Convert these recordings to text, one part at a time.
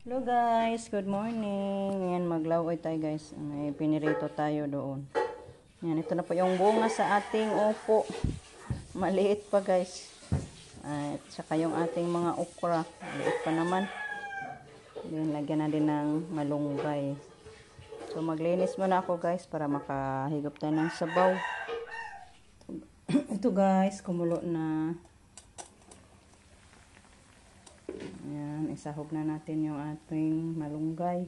Hello guys, good morning. Yan, maglawoy tayo guys. May pinirito tayo doon. Yan, ito na po yung bunga sa ating upo. Maliit pa guys. At saka yung ating mga okra. Maliit pa naman. Yan, lagyan na din ng malunggay. So maglinis muna ako guys para makahigop tayo ng sabaw. Ito guys, kumulo na. Ayan, isahog na natin yung ating malunggay.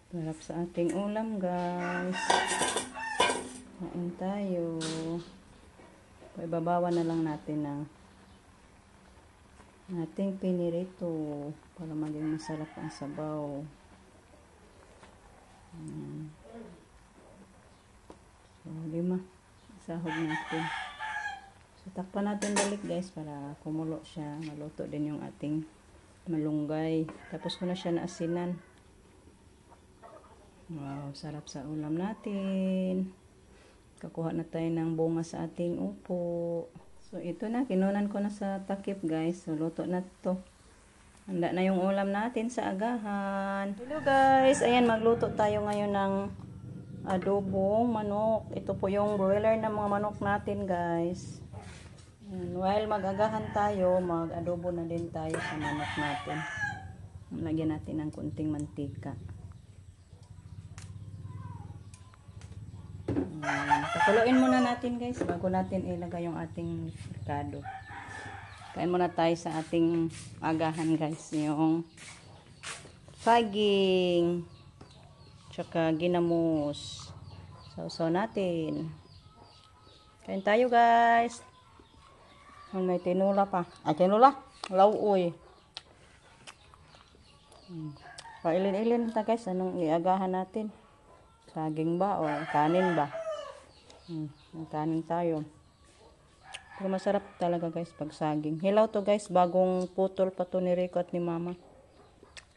Sarap sa ating ulam guys. Kain tayo. Ibabawan na lang natin ng ating pinirito para maging masarap ang sabaw. Ayan. So, 5. Isahog natin. So, takpan natin balik guys para kumulo siya. Maluto din yung ating malunggay. Tapos ko na siya naasinan. Wow, sarap sa ulam natin. Kakuha na tayo ng bunga sa ating upo. So, ito na. Kinunan ko na sa takip guys. So, luto na to. Handa na yung ulam natin sa agahan. Hello guys. Ayan, magluto tayo ngayon ng adobong manok. Ito po yung broiler ng mga manok natin guys. And while mag-agahan tayo, mag-adobo na din tayo sa manok natin. Lagyan natin ng kunting mantika. Pakuluin muna natin guys bago natin ilagay yung ating ricado. Kain muna tayo sa ating agahan guys. Yung saging tsaka ginamos. So natin. Kain tayo guys. May tinula pa. Tinula. Lauoy. Pailin-ilin ta guys. Anong iagahan natin? Saging ba o kanin ba? Kanin tayo. Pero masarap talaga guys pag saging. Hilaw to guys. Bagong putol pa to ni Rico at ni Mama.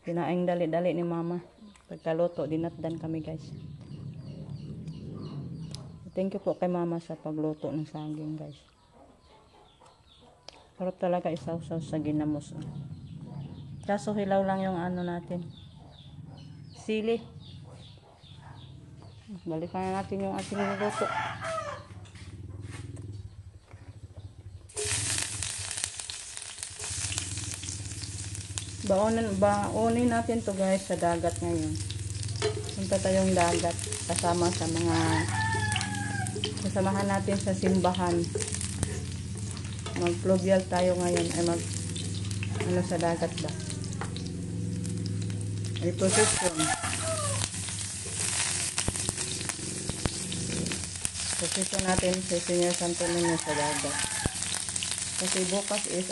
Kinaing dali-dali ni Mama. Pagkaluto, dinatdan kami guys. Thank you po kay Mama sa pagluto ng saging guys. Sarap talaga isaw-saw sa ginamos. Kaso hilaw lang yung ano natin. Sili. Balikan na natin yung ating luto. Baonin natin to guys sa dagat ngayon. Punta tayong dagat kasama sa mga kasamahan natin sa simbahan. Mag-fluvial tayo ngayon ay sa dagat ba? Ay procession. Procession natin sa Senior Santo Niño sa dagat. Kasi bukas is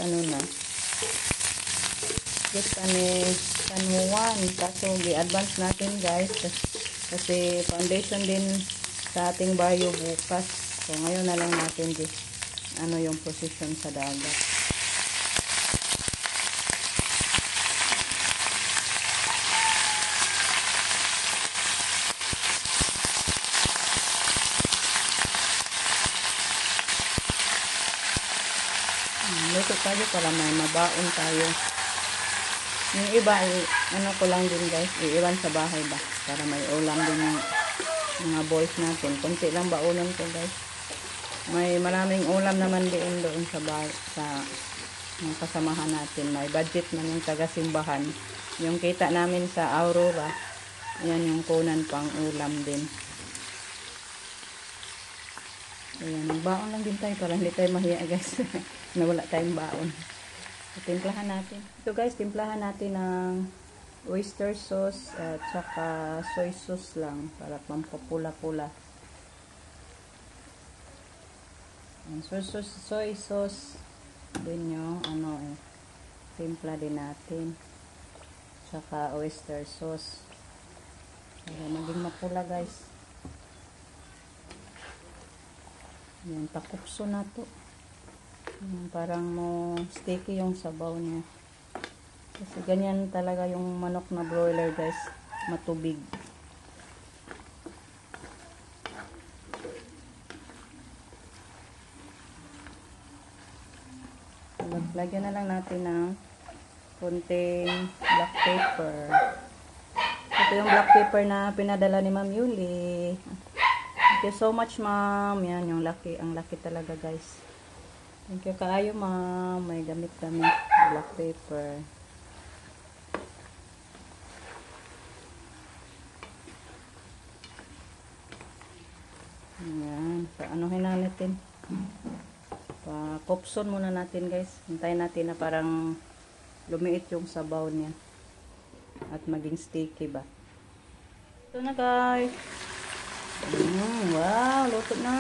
Kita ni San Juan. Kaso i-advance natin guys. Kasi foundation din sa ating bayo bukas. So ngayon na lang natin yung position sa dagat. Luto tayo para may mabaon tayo. Yung iba, ko lang din guys, iiwan sa bahay ba? Para may ulam din yung mga boys natin. Kunti lang baonan ko guys. May maraming ulam naman din doon sa bahay, sa mga kasamahan natin. May budget man yung taga-simbahan. Yung kita namin sa Aurora, yan yung kunan pang ulam din. Ayan, magbaon lang din tayo para hindi tayo mahiya guys. Na wala tayong baon. Timplahan natin. Ito guys, timplahan natin ng oyster sauce at saka soy sauce lang para pampapula-pula. Soy sauce din yung timpla din natin. Saka oyster sauce. Para maging mapula guys. Yan, takupso na to. Parang sticky yung sabaw niya. Kasi ganyan talaga yung manok na broiler guys. Matubig. Lagyan na lang natin ng konting black pepper. Ito yung black pepper na pinadala ni Ma'am Yuli. Thank you so much, Ma'am. Yan, yung laki. Ang laki talaga, guys. Thank you kaayo, Ma'am. May gamit kami. Black pepper. Yan. Paanuhin na natin. Pa-kopson muna natin, guys. Hintayin natin na parang lumiit yung sabaw niya. At maging sticky ba. Ito na, guys. Wow, luto na.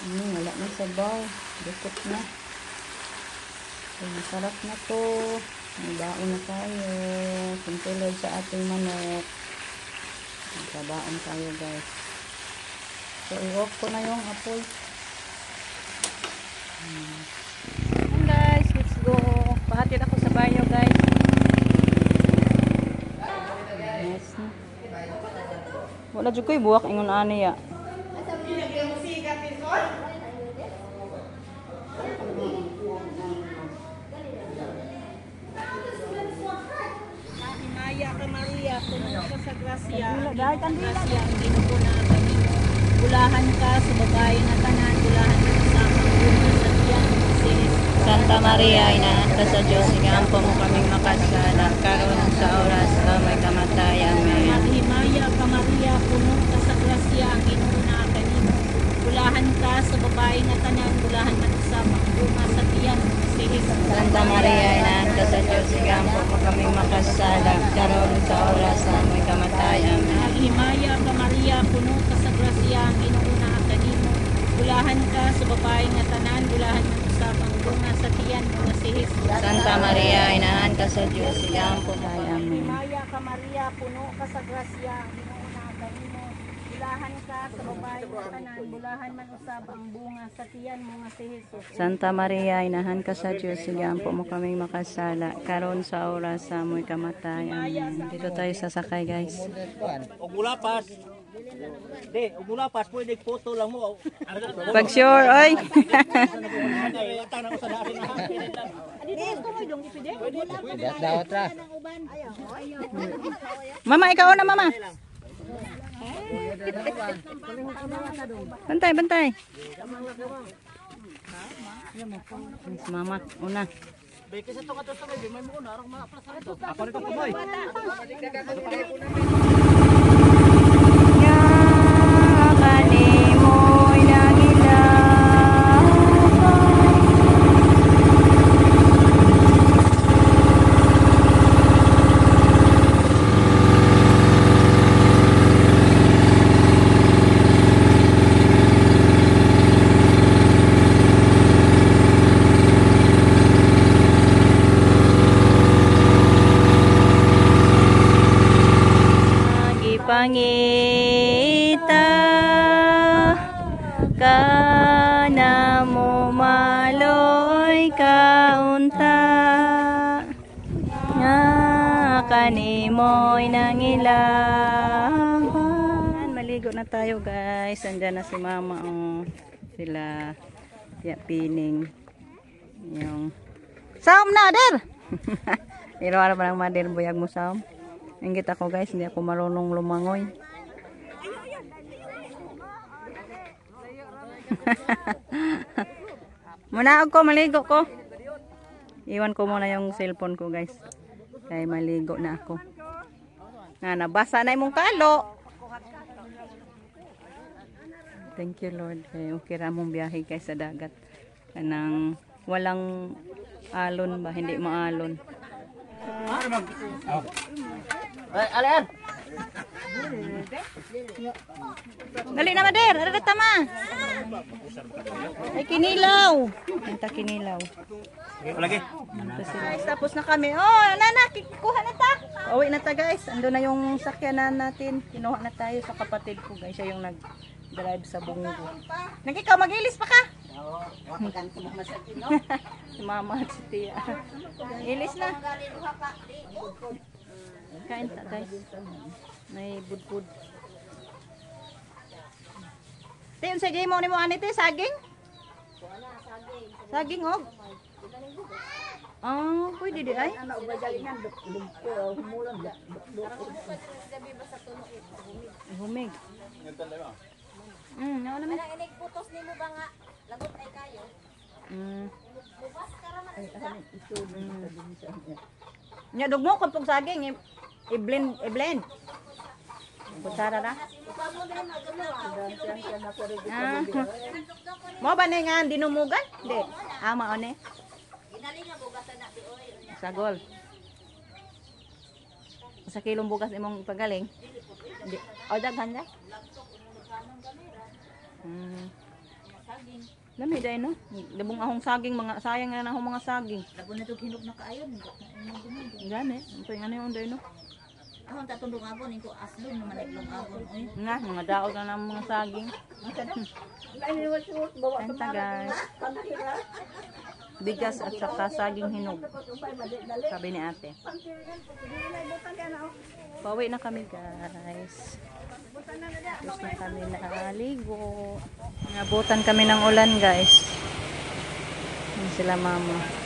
Wala na sabaw. Lukot na. Masarap na to. May baon na tayo. Kuntulad sa ating manok. Magkabaon tayo, guys. So, i-off ko na yung apoy. And guys, let's go. Pahatid ako sa banyo, guys. Yes. Wala dyan ko buwak ingon ani ya. Himaya ka Maria, puno ka sa grasya. Grasya ang Ginoo na kanimo. Bulahan ka sa babae na tanan, bulahan ka sa mga sa tiyan si Santa Maria, inaanak ka sa Diyos, igampo mo kaming makasala, karon sa oras sa may kamatayan. Amen. Himaya ka Maria, puno ka sa grasya ang Ginoo na kanimo. Bulahan ka sa babae na tanan, bulahan man sa mga sa tiyan si Jesus. Santa Maria, inaanak ka sa Diyos, igampo mo kaming makasala, karon sa oras sa may kamatayan. Amen. Himaya ka Maria, puno ka sa grasya ang Ginoo na kanimo. Bulahan ka sa babae nga tanan, bulahan man sa mga sa tiyan mo si Jesus. Santa Maria, inaanak ka sa Diyos, igampo mo. Amen. Himaya ka Maria, puno ka sa grasya ang Ginoo na kanimo. Bulahan ka sa babae nga tanan, bulahan man usab ang bunga sa tiyan mo nga si Jesus. Santa Maria, inahan ka sa Diyos, igampo mo kaming makasala, karon sa oras sa amoy kamatayan. Amen. Dito tayo sasakay, guys. Og mulapas. Di, og mulapas pwede photo lang mo. Pag sure, oy. Mama, ikaw na, mama. Bantay, bantay. Mama, una. Beke sa tunga to sa may mo na arang ma-plus ito. Ako nito kumoy. Pangita kana mo maloy kaunta nga kanimoy nangilaban. Maligo na tayo, guys. Andyan na si mama, oh. Sila pining yung saom na der. Pero ano ba ng mader buyag mo saom? Ingit ako, guys, hindi ako marunong lumangoy. Muna ako, maligo ko. Iwan ko muna yung cellphone ko, guys. Kaya maligo na ako. Nabasa na yung kalo. Thank you, Lord. Kaya okay ramong biyahe, guys, sa dagat. Kanang walang alon ba? Hindi maalon. Alan. Dali na, Mader. Arara tama. Ay, kinilaw. Anta kinilaw. Lagi. Guys, tapos na kami. Oh, nana, kuha na ta. Uwi na ta, guys. Ando na yung sakyanan natin. Kinuha na tayo sa kapatid ko, guys. Siya yung nag-drive sa bungo. Ikaw, mag-ilis pa ka? Si mama at si Tia. Ilis na. Kain ta, guys. May budbud. Tiyon, sige mo ni mo anite, saging? Saging og. Oh, pwede di ay. Ano ba galingan lumpo humulan Humig. Ano naman? Kanang inig putos nimo ba nga lagot ay kayo? Bubas ka ra man sila. Nya dugmo ko pug saging i-blend. Kutsara ra. Mo ba ni nga dinumugan? Di. Mao ni. Ginali nga bugasan na di oy. Sagol. Sa kilong bugas imong ipagaling. Di. O daghan da. Lami day no. Dabong ahong saging mga sayang na ahong mga saging. Labo na to hinog na kaayon. Gani, untoy nga niyon day no. Ako tatundong abon ko aslon na maniglong abon oy. Nga mga daog na ng mga saging. Kanta guys. Bigas at saka saging hinog. Sabi ni ate. Pauwi na kami guys. Tapos na kami naligo. Nabutan kami ng ulan guys. Yan sila mama.